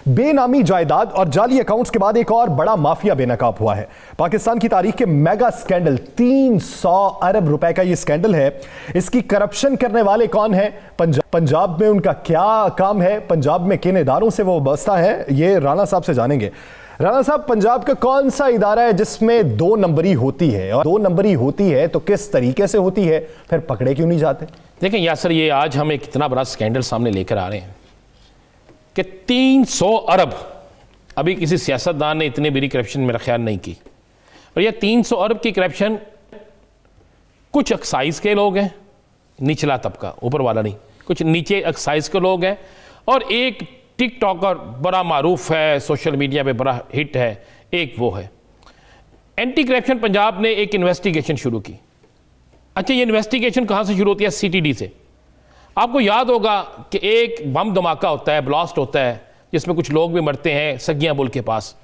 बेनामी जायदाद और जाली अकाउंट्स के बाद एक और बड़ा माफिया बेनकाब हुआ है। पाकिस्तान की तारीख के मेगा स्कैंडल, 300 अरब रुपए का यह स्कैंडल है। इसकी करप्शन करने वाले कौन है, पंजाब में उनका क्या काम है, पंजाब में किन इदारों से वो वाबस्ता है, ये राणा साहब से जानेंगे। राणा साहब, पंजाब का कौन सा इदारा है जिसमें 2 नंबरी होती है, और 2 नंबरी होती है तो किस तरीके से होती है, फिर पकड़े क्यों नहीं जाते? देखें यासर, ये आज हम एक इतना बड़ा स्कैंडल सामने लेकर आ रहे हैं कि 300 अरब, अभी किसी सियासतदान ने इतनी बड़ी करप्शन मेरा ख्याल नहीं की। और ये 300 अरब की करप्शन कुछ एक्साइज के लोग हैं, निचला तबका, ऊपर वाला नहीं, कुछ नीचे एक्साइज के लोग हैं, और एक टिकटॉकर बड़ा मारूफ है, सोशल मीडिया पे बड़ा हिट है, एक वो है। एंटी करप्शन पंजाब ने एक इन्वेस्टिगेशन शुरू की। अच्छा, ये इन्वेस्टिगेशन कहाँ से शुरू होती है? CTD से। आपको याद होगा कि एक बम धमाका होता है, ब्लास्ट होता है, जिसमें कुछ लोग भी मरते हैं सगिया बुल के पास।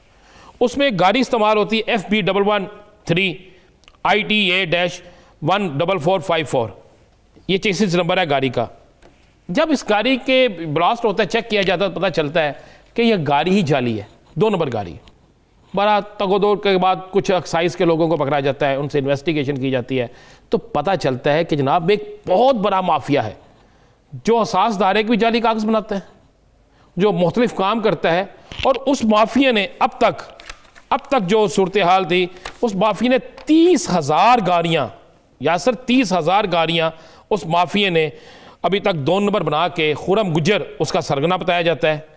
उसमें एक गाड़ी इस्तेमाल होती है FB113 ITA-14454, ये चेसिस नंबर है गाड़ी का। जब इस गाड़ी के ब्लास्ट होता है, चेक किया जाता है, पता चलता है कि यह गाड़ी ही जाली है, 2 नंबर गाड़ी। बड़ा तगोदोड़ के बाद कुछ एक्साइज के लोगों को पकड़ा जाता है, उनसे इन्वेस्टिगेशन की जाती है, तो पता चलता है कि जनाब एक बहुत बड़ा माफिया है जो हसास दायरे की भी जाली कागज बनाता है, जो मुख्तलिफ काम करता है। और उस माफिया ने अब तक जो सूरत हाल थी, उस माफिया ने 30,000 गाड़ियाँ, यासर 30,000 गाड़ियाँ उस माफिया ने अभी तक 2 नंबर बना के, खुरम गुज्जर उसका सरगना बताया जाता है,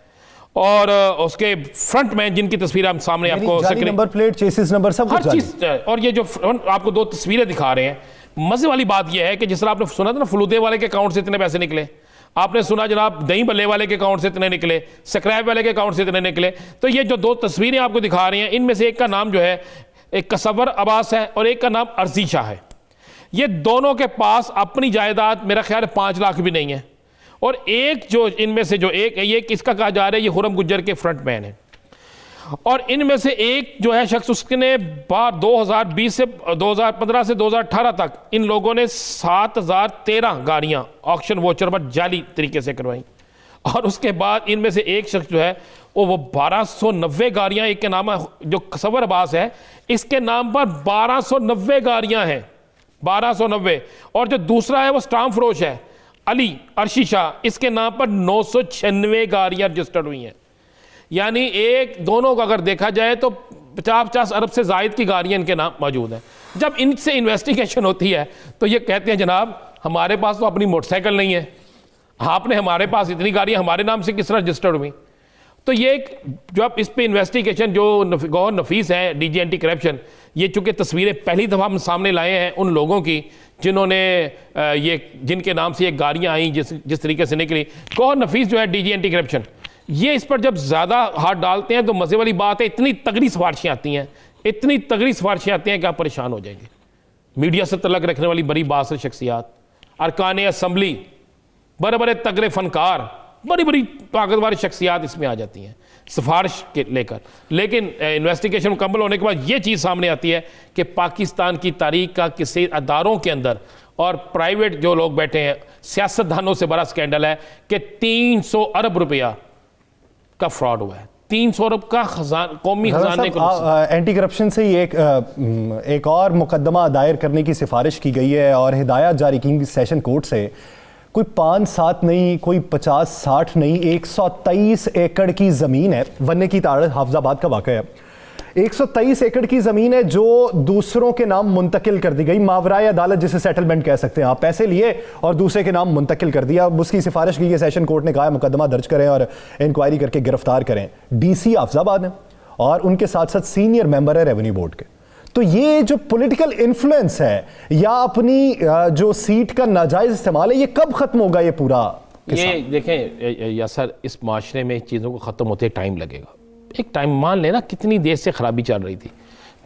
और उसके फ्रंट में जिनकी तस्वीर हम सामने आपको नंबर प्लेट, चेसिस नंबर, सब हर चीज। और ये जो आपको 2 तस्वीरें दिखा रहे हैं, मजे वाली बात यह है कि जिस तरह आपने सुना था ना, फलूदे वाले के अकाउंट से इतने पैसे निकले, आपने सुना जनाब दही बल्ले वाले के अकाउंट से इतने निकले, स्क्रैप वाले के अकाउंट से इतने निकले। तो ये जो 2 तस्वीरें आपको दिखा रही हैं, इनमें से एक का नाम जो है एक कसवर अब्बास है और एक का नाम अर्जी शाह है। ये दोनों के पास अपनी जायदाद मेरा ख्याल 5 लाख भी नहीं है। और एक जो इनमें से जो एक है, ये किसका कहा जा रहा है, ये खुरम गुज्जर के फ्रंट मैन है। और इनमें से एक जो है शख्स, उसने 2020 से 2015 से 2018 तक इन लोगों ने 7013 गाड़ियां ऑक्शन वोचर पर जाली तरीके से करवाई। और उसके बाद इनमें से एक शख्स जो है वो 1290 गाड़ियां, एक के नाम जो कसवर अब्बास है, इसके नाम पर 1290 गाड़ियां हैं, 1290। और जो दूसरा है वो स्टाम्प फरोश है, अली अर्शी शाह, इसके नाम पर 996 गाड़ियां रजिस्टर्ड हुई हैं। यानी दोनों का अगर देखा जाए तो 50 अरब से जायद की गाड़ियां इनके नाम मौजूद हैं। जब इनसे इन्वेस्टिगेशन होती है तो ये कहते हैं जनाब हमारे पास तो अपनी मोटरसाइकिल नहीं है, आपने हमारे पास इतनी गाड़ियां हमारे नाम से किस तरह रजिस्टर्ड हुई? तो ये जो आप इस पे इन्वेस्टिगेशन जो गौहर नफीस है DG एंटी करप्शन, ये चूंकि तस्वीरें पहली दफ़ा हम सामने लाए हैं उन लोगों की जिन्होंने जिनके नाम से ये गाड़ियाँ आई, जिस तरीके से निकली। गौहर नफीस जो है DG एंटी करप्शन, ये इस पर जब ज़्यादा हाथ डालते हैं तो मज़े वाली बात है, इतनी तगड़ी सिफारिशें आती हैं, इतनी तगड़ी सिफारिशें आती हैं कि आप परेशान हो जाएंगे। मीडिया से तलक रखने वाली बड़ी बासर शख्सियात, अरकान असम्बली, बड़े बड़े तगड़े फनकार, बड़ी बड़ी ताकतवर शख्सियात इसमें आ जाती हैं सिफारिश के लेकर। लेकिन इन्वेस्टिगेशन मुकम्मल होने के बाद ये चीज़ सामने आती है कि पाकिस्तान की तारीख का किसी अदारों के अंदर और प्राइवेट जो लोग बैठे हैं सियासतदानों से बड़ा स्कैंडल है कि 300 अरब रुपया का फ्रॉड हुआ है। 300 अरब का कौमी खजाने को। एंटी करप्शन से ही एक और मुकदमा दायर करने की सिफारिश की गई है और हिदायत जारी की सेशन कोर्ट से। कोई 5-7 नहीं, कोई 50-60 नहीं, 123 एकड़ की ज़मीन है। वन्ने की ताड़ हाफजाबाद का वाक़या है। 123 एकड़ की ज़मीन है जो दूसरों के नाम मुंतकिल कर दी गई, मावराए अदालत जिसे सेटलमेंट कह सकते हैं आप। पैसे लिए और दूसरे के नाम मुंतकिल कर दिया। उसकी सिफारिश की है, सेशन कोर्ट ने कहा है मुकदमा दर्ज करें और इंक्वायरी करके गिरफ्तार करें। DC हाफजाबाद है और उनके साथ साथ सीनियर मेंबर है रेवेन्यू बोर्ड के। तो ये जो पॉलिटिकल इन्फ्लुएंस है या अपनी जो सीट का नाजायज इस्तेमाल है, ये कब खत्म होगा ये पूरा? ये देखें यासर, इस माशरे में चीज़ों को ख़त्म होते टाइम लगेगा। एक टाइम मान लेना कितनी देर से खराबी चल रही थी।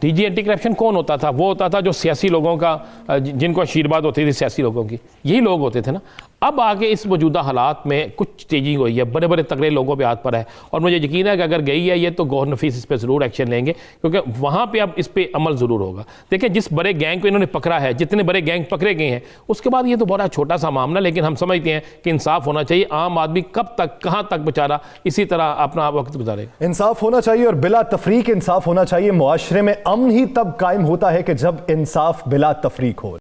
DG एंटी करप्शन कौन होता था? वो होता था जो सियासी लोगों का, जिनको आशीर्वाद होती थी सियासी लोगों की, यही लोग होते थे ना। अब आगे इस मौजूदा हालात में कुछ तेजी हुई है, बड़े बड़े तगड़े लोगों पे हाथ पर है, और मुझे यकीन है कि अगर गई है ये तो गौहर नफीस इस पर ज़रूर एक्शन लेंगे, क्योंकि वहाँ पे अब इस पे अमल ज़रूर होगा। देखिए जिस बड़े गैंग को इन्होंने पकड़ा है, जितने बड़े गैंग पकड़े गए हैं, उसके बाद ये तो बड़ा छोटा सा मामला, लेकिन हम समझते हैं कि इंसाफ होना चाहिए। आम आदमी कब तक कहाँ तक बेचारा इसी तरह अपना वक्त गुजारेगा। इंसाफ होना चाहिए और बिला तफरीक इंसाफ होना चाहिए। मुआशरे में अमन ही तब कायम होता है कि जब इंसाफ बिला तफरीक हो।